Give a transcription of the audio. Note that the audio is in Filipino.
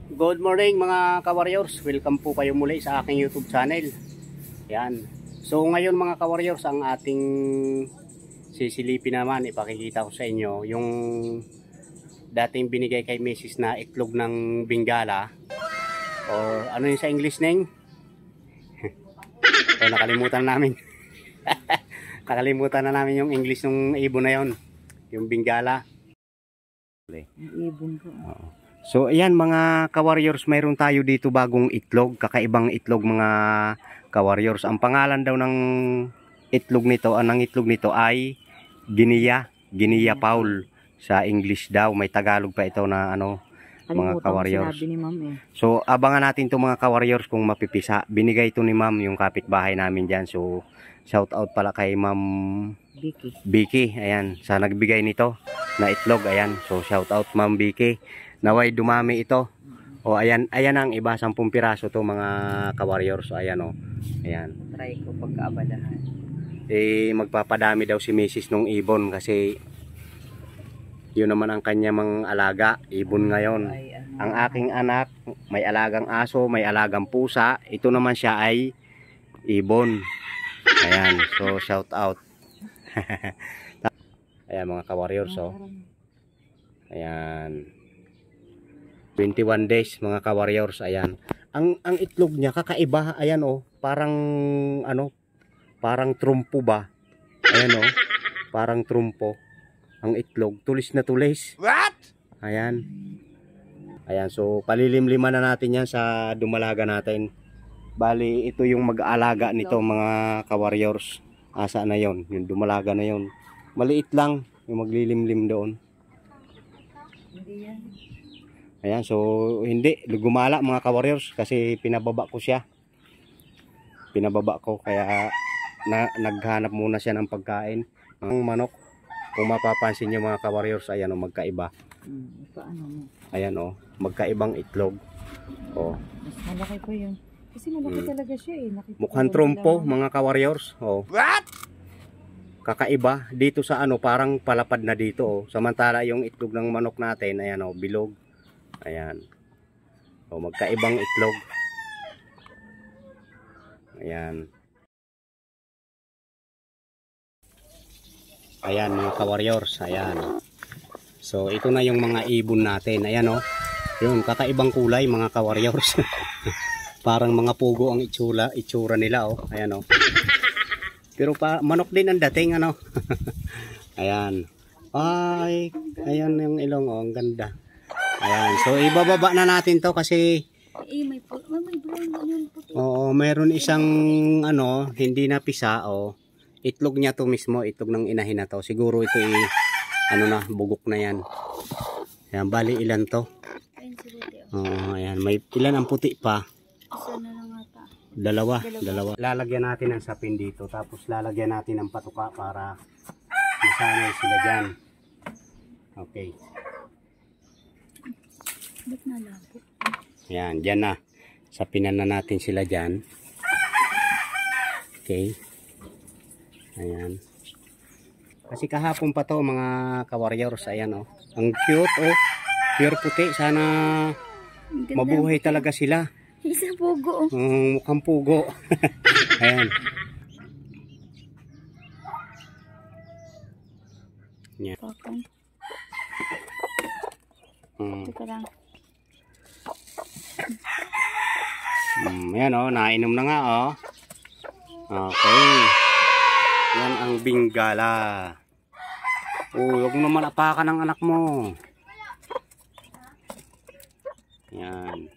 Good morning mga ka-warriors, welcome po kayo muli sa aking YouTube channel. Yan. So ngayon mga ka-warriors, ang ating sisilipin naman, ipakikita ko sa inyo yung dating binigay kay Mrs. na itlog ng Bengala, or ano yun sa English name? So nakalimutan namin. Nakalimutan na namin yung English ng ibon na yon, yung Bengala. Ibon ko. So ayan mga ka-warriors, mayroon tayo dito bagong itlog, kakaibang itlog mga ka-warriors. Ang pangalan daw ng itlog nito, ay Guinea Fowl sa English daw. May Tagalog pa ito na ano, mga ka-warriors. So abangan natin to mga ka-warriors kung mapipisa. Binigay ito ni ma'am, yung kapitbahay namin diyan. So shout out pala kay ma'am Vicky. Ayan, sa nagbigay nito na itlog. Ayan, so shout out ma'am Vicky. Naway dumami ito. O ayan ang iba, 10 piraso to mga ka-warriors. Ayan o. Ayan. Try ko pagkaabalahan. Magpapadami daw si Mrs. nung ibon kasi yun naman ang kanya mga alaga, ibon ngayon. Ang aking anak may alagang aso, may alagang pusa. Ito naman siya ay ibon. Ayan, so shout out. Ayan mga ka-warriors, so. Ayan. 21 days mga ka-warriors. Ayan. Ang itlog niya kakaiba. Ayan oh, parang ano, parang trumpo ba? Ayan oh, parang trumpo. Ang itlog, tulis na tulis. What? Ayan. Ayan, so palilimliman na natin yan sa dumalaga natin. Bali, ito yung mag-aalaga nito mga ka-warriors. Asa na yon, yung dumalaga na yon. Maliit lang yung maglilimlim doon. Hindi yan. Ayan, so hindi gumala mga ka-warriors kasi pinababa ko siya. Pinababa ko kaya naghanap muna siya ng pagkain. Ang manok, kung mapapansin niyo mga ka-warriors, ayan o, magkaiba. Ayan o, magkaibang itlog. O. Mas malaki po yun. Kasi malaki talaga siya eh. Mukhang trumpo mga ka-warriors. O. What? Kakaiba dito sa ano, parang palapad na dito o. Samantala yung itlog ng manok natin, ayan o, bilog. Ayan. O, magkaibang itlog. Ayan. Ayan mga ka-warriors. Ayan. So ito na yung mga ibon natin. Ayan o. Yung kakaibang kulay mga ka-warriors. Parang mga pugo ang itsura nila o. Ayan o. Pero manok din ang dating ano. Ayan. Ay, ayan yung ilong o. Ang ganda. Ayan, so ibababa na natin to kasi may brown yung puti. Oo, meron isang ano, hindi napisa o. Itlog niya to mismo, itlog ng inahin na to. Siguro ito ano na, bugok na yan. Ayan, bali ilan to? Oo, ayan, may ilan ang puti pa? Isa na lang ata. Dalawa. Lalagyan natin ng sapin dito, tapos lalagyan natin ng patuka para masanay sila dyan. Okay. Ayan, dyan na. Sapinan na natin sila dyan. Okay. Ayan. Kasi kahapon pa to mga ka-warriors. Ayan oh. Ang cute oh. Pure puti. Sana mabuhay talaga sila. Isa pugo oh. Mukhang pugo. Ayan. Ayan. Teka lang. Ayan o, nainom na nga o. Okay. Yan ang Bengala. Huwag mo naman apakan ng anak mo. Yan.